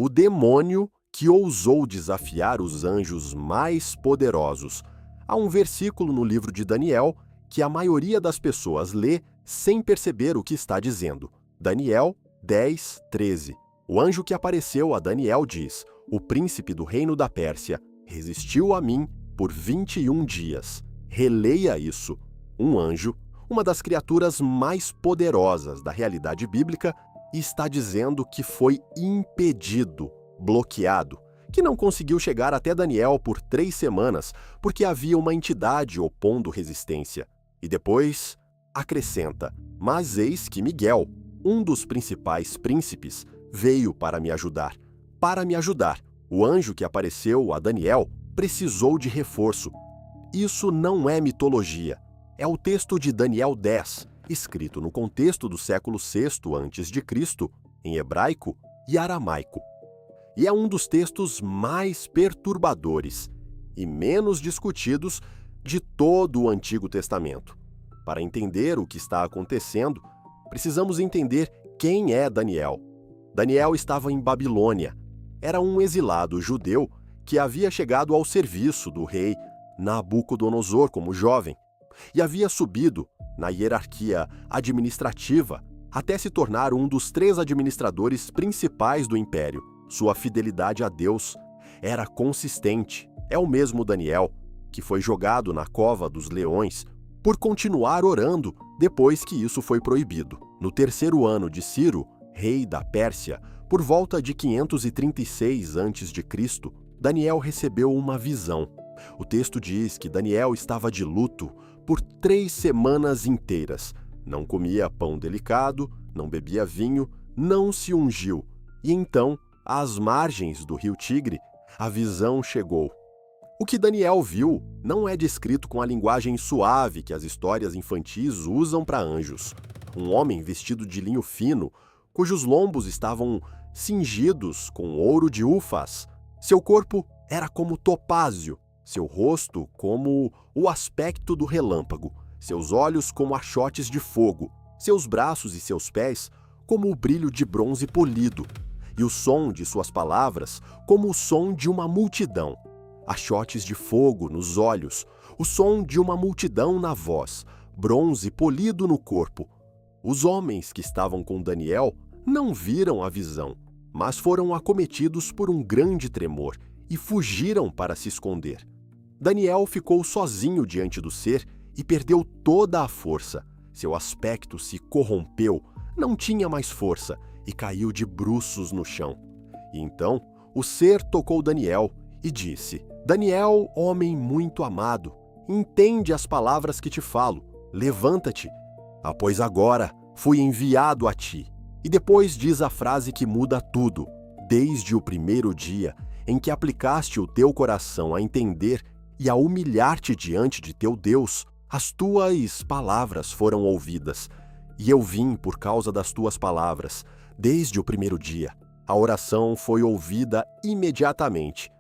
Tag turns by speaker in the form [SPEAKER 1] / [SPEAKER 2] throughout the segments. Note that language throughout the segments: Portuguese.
[SPEAKER 1] o demônio que ousou desafiar os anjos mais poderosos. Há um versículo no livro de Daniel que a maioria das pessoas lê sem perceber o que está dizendo. Daniel 10, 13. O anjo que apareceu a Daniel diz: o príncipe do reino da Pérsia resistiu a mim por 21 dias. Releia isso. Um anjo, uma das criaturas mais poderosas da realidade bíblica, está dizendo que foi impedido, bloqueado, que não conseguiu chegar até Daniel por 3 semanas porque havia uma entidade opondo resistência. E depois acrescenta: mas eis que Miguel, um dos principais príncipes, veio para me ajudar. Para me ajudar, o anjo que apareceu a Daniel precisou de reforço. Isso não é mitologia. É o texto de Daniel 10, escrito no contexto do século VI a.C., em hebraico e aramaico. E é um dos textos mais perturbadores e menos discutidos de todo o Antigo Testamento. Para entender o que está acontecendo, precisamos entender quem é Daniel. Daniel estava em Babilônia. Era um exilado judeu que havia chegado ao serviço do rei Nabucodonosor como jovem e havia subido na hierarquia administrativa até se tornar um dos 3 administradores principais do império. Sua fidelidade a Deus era consistente. É o mesmo Daniel que foi jogado na cova dos leões por continuar orando depois que isso foi proibido. No 3º ano de Ciro, rei da Pérsia, por volta de 536 a.C., Daniel recebeu uma visão. O texto diz que Daniel estava de luto por 3 semanas inteiras. Não comia pão delicado, não bebia vinho, não se ungiu. E então, às margens do rio Tigre, a visão chegou. O que Daniel viu não é descrito com a linguagem suave que as histórias infantis usam para anjos. Um homem vestido de linho fino, cujos lombos estavam cingidos com ouro de Ufaz. Seu corpo era como topázio, seu rosto como o aspecto do relâmpago, seus olhos como achotes de fogo, seus braços e seus pés como o brilho de bronze polido, e o som de suas palavras como o som de uma multidão. Achotes de fogo nos olhos, o som de uma multidão na voz, bronze polido no corpo. Os homens que estavam com Daniel não viram a visão, mas foram acometidos por um grande tremor e fugiram para se esconder. Daniel ficou sozinho diante do ser e perdeu toda a força. Seu aspecto se corrompeu, não tinha mais força e caiu de bruços no chão. E então o ser tocou Daniel e disse: Daniel, homem muito amado, entende as palavras que te falo. Levanta-te, pois agora fui enviado a ti. E depois diz a frase que muda tudo. Desde o primeiro dia em que aplicaste o teu coração a entender e a humilhar-te diante de teu Deus, as tuas palavras foram ouvidas. E eu vim por causa das tuas palavras. Desde o primeiro dia, a oração foi ouvida imediatamente.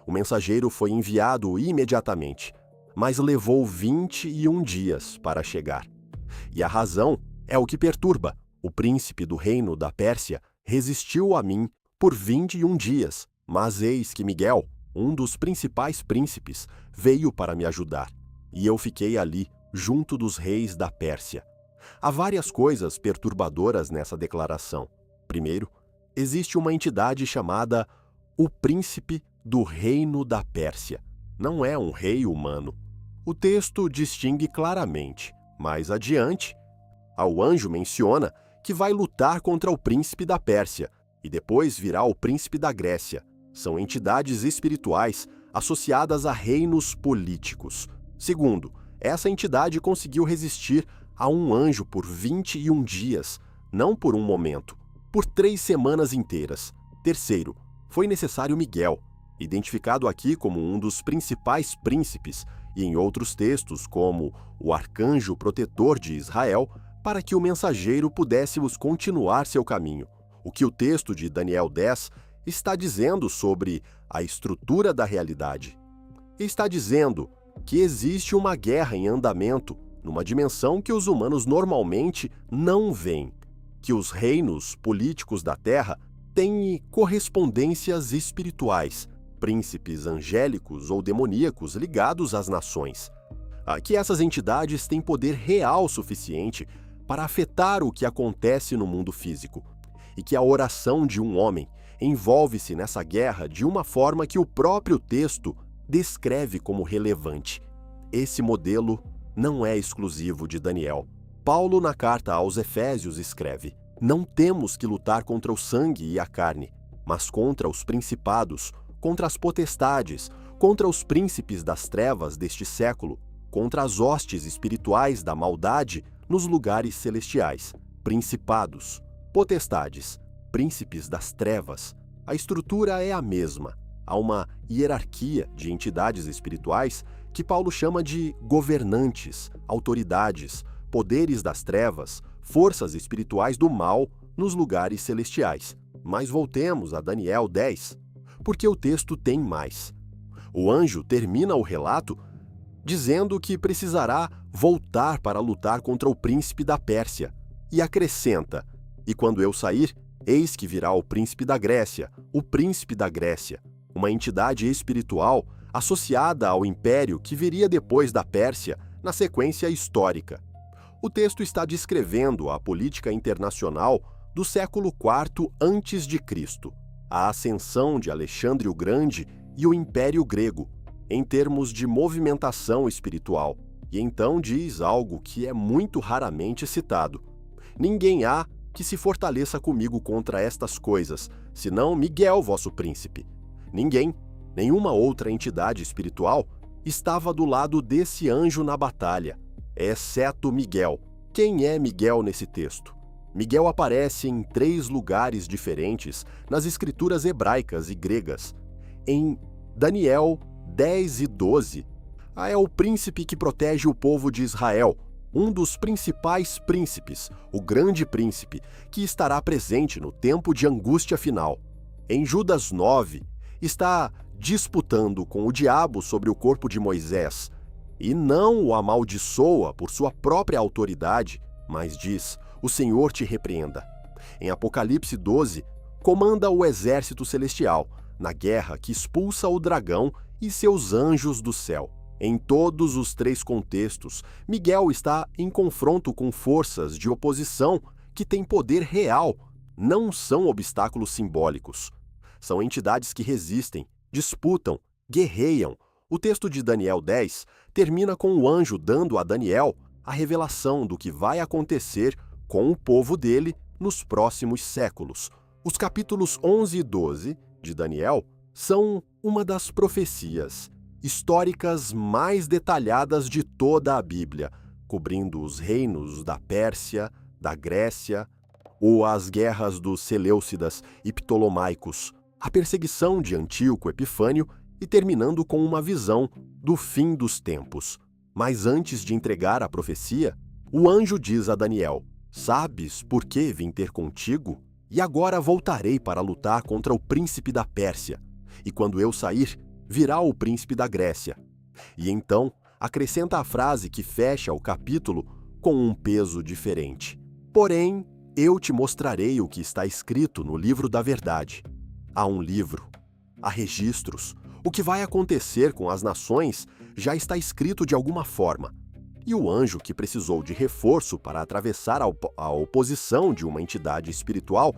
[SPEAKER 1] O mensageiro foi enviado imediatamente, mas levou 21 dias para chegar. E a razão é o que perturba. O príncipe do reino da Pérsia resistiu a mim por 21 dias, mas eis que Miguel, um dos principais príncipes, veio para me ajudar. E eu fiquei ali, junto dos reis da Pérsia. Há várias coisas perturbadoras nessa declaração. Primeiro, existe uma entidade chamada o príncipe do reino da Pérsia. Não é um rei humano. O texto distingue claramente. Mais adiante, o anjo menciona que vai lutar contra o príncipe da Pérsia e depois virá o príncipe da Grécia. São entidades espirituais associadas a reinos políticos. Segundo, essa entidade conseguiu resistir a um anjo por 21 dias, não por um momento, por 3 semanas inteiras. Terceiro, foi necessário Miguel, identificado aqui como um dos principais príncipes e em outros textos como o arcanjo protetor de Israel, para que o mensageiro pudesse continuar seu caminho. O que o texto de Daniel 10 está dizendo sobre a estrutura da realidade? Está dizendo que existe uma guerra em andamento, numa dimensão que os humanos normalmente não veem, que os reinos políticos da Terra tem correspondências espirituais, príncipes angélicos ou demoníacos ligados às nações. Que essas entidades têm poder real suficiente para afetar o que acontece no mundo físico, e que a oração de um homem envolve-se nessa guerra de uma forma que o próprio texto descreve como relevante. Esse modelo não é exclusivo de Daniel. Paulo, na carta aos Efésios, escreve: "Não temos que lutar contra o sangue e a carne, mas contra os principados, contra as potestades, contra os príncipes das trevas deste século, contra as hostes espirituais da maldade nos lugares celestiais." Principados, potestades, príncipes das trevas. A estrutura é a mesma. Há uma hierarquia de entidades espirituais que Paulo chama de governantes, autoridades, poderes das trevas, forças espirituais do mal nos lugares celestiais. Mas voltemos a Daniel 10, porque o texto tem mais. O anjo termina o relato dizendo que precisará voltar para lutar contra o príncipe da Pérsia, e acrescenta: "E quando eu sair, eis que virá o príncipe da Grécia, o príncipe da Grécia", uma entidade espiritual associada ao império que viria depois da Pérsia na sequência histórica. O texto está descrevendo a política internacional do século IV a.C., a ascensão de Alexandre o Grande e o Império Grego, em termos de movimentação espiritual, e então diz algo que é muito raramente citado: "Ninguém há que se fortaleça comigo contra estas coisas, senão Miguel, vosso príncipe." Ninguém, nenhuma outra entidade espiritual, estava do lado desse anjo na batalha, exceto Miguel. Quem é Miguel nesse texto? Miguel aparece em 3 lugares diferentes nas escrituras hebraicas e gregas. Em Daniel 10 e 12, é o príncipe que protege o povo de Israel, um dos principais príncipes, o grande príncipe, que estará presente no tempo de angústia final. Em Judas 9, está disputando com o diabo sobre o corpo de Moisés, e não o amaldiçoa por sua própria autoridade, mas diz: "O Senhor te repreenda." Em Apocalipse 12, comanda o exército celestial, na guerra que expulsa o dragão e seus anjos do céu. Em todos os 3 contextos, Miguel está em confronto com forças de oposição que têm poder real, não são obstáculos simbólicos. São entidades que resistem, disputam, guerreiam. O texto de Daniel 10 termina com o anjo dando a Daniel a revelação do que vai acontecer com o povo dele nos próximos séculos. Os capítulos 11 e 12 de Daniel são uma das profecias históricas mais detalhadas de toda a Bíblia, cobrindo os reinos da Pérsia, da Grécia, ou as guerras dos Seleucidas e Ptolomaicos, a perseguição de Antíoco Epifânio e terminando com uma visão do fim dos tempos. Mas antes de entregar a profecia, o anjo diz a Daniel: "Sabes por que vim ter contigo? E agora voltarei para lutar contra o príncipe da Pérsia. E quando eu sair, virá o príncipe da Grécia." E então acrescenta a frase que fecha o capítulo com um peso diferente: "Porém, eu te mostrarei o que está escrito no livro da verdade." Há um livro, há registros. O que vai acontecer com as nações já está escrito de alguma forma. E o anjo que precisou de reforço para atravessar a oposição de uma entidade espiritual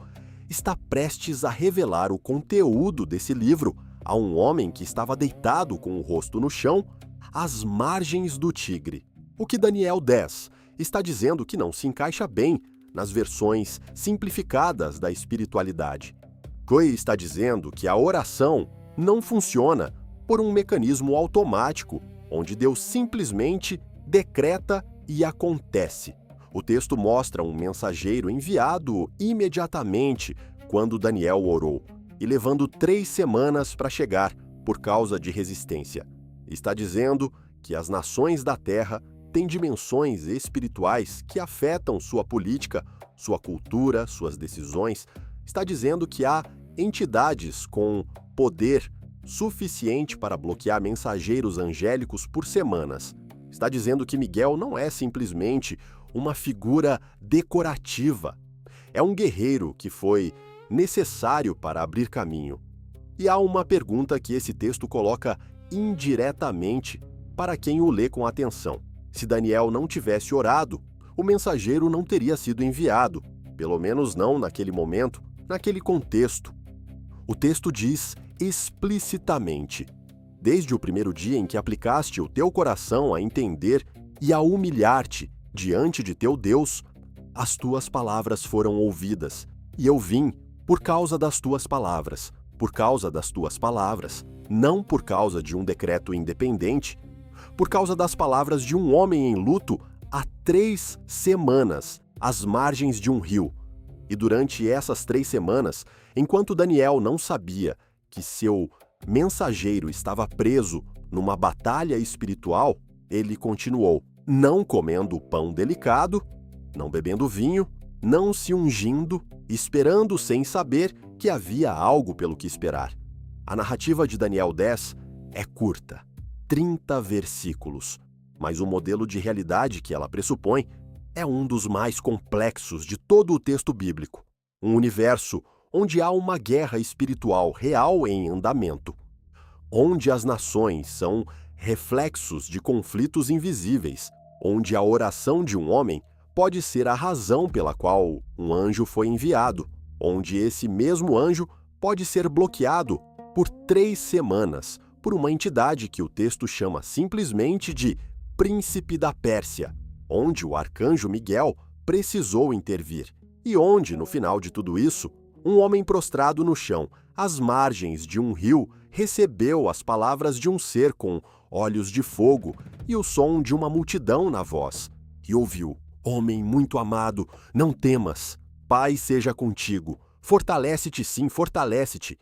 [SPEAKER 1] está prestes a revelar o conteúdo desse livro a um homem que estava deitado com o rosto no chão, às margens do Tigre. O que Daniel 10 está dizendo que não se encaixa bem nas versões simplificadas da espiritualidade. Chloe está dizendo que a oração não funciona por um mecanismo automático, onde Deus simplesmente decreta e acontece. O texto mostra um mensageiro enviado imediatamente quando Daniel orou, e levando 3 semanas para chegar, por causa de resistência. Está dizendo que as nações da Terra têm dimensões espirituais que afetam sua política, sua cultura, suas decisões. Está dizendo que há entidades com poder suficiente para bloquear mensageiros angélicos por semanas. Está dizendo que Miguel não é simplesmente uma figura decorativa. É um guerreiro que foi necessário para abrir caminho. E há uma pergunta que esse texto coloca indiretamente para quem o lê com atenção. Se Daniel não tivesse orado, o mensageiro não teria sido enviado, pelo menos não naquele momento, naquele contexto. O texto diz explicitamente: desde o primeiro dia em que aplicaste o teu coração a entender e a humilhar-te diante de teu Deus, as tuas palavras foram ouvidas, e eu vim por causa das tuas palavras, não por causa de um decreto independente, por causa das palavras de um homem em luto há 3 semanas, às margens de um rio. E durante essas 3 semanas, enquanto Daniel não sabia que seu mensageiro estava preso numa batalha espiritual, ele continuou, não comendo pão delicado, não bebendo vinho, não se ungindo, esperando sem saber que havia algo pelo que esperar. A narrativa de Daniel 10 é curta, 30 versículos, mas o modelo de realidade que ela pressupõe é um dos mais complexos de todo o texto bíblico. Um universo onde há uma guerra espiritual real em andamento, onde as nações são reflexos de conflitos invisíveis, onde a oração de um homem pode ser a razão pela qual um anjo foi enviado, onde esse mesmo anjo pode ser bloqueado por 3 semanas por uma entidade que o texto chama simplesmente de Príncipe da Pérsia, onde o arcanjo Miguel precisou intervir, e onde, no final de tudo isso, um homem prostrado no chão, às margens de um rio, recebeu as palavras de um ser com olhos de fogo e o som de uma multidão na voz, e ouviu: homem muito amado, não temas, Pai seja contigo, fortalece-te sim, fortalece-te.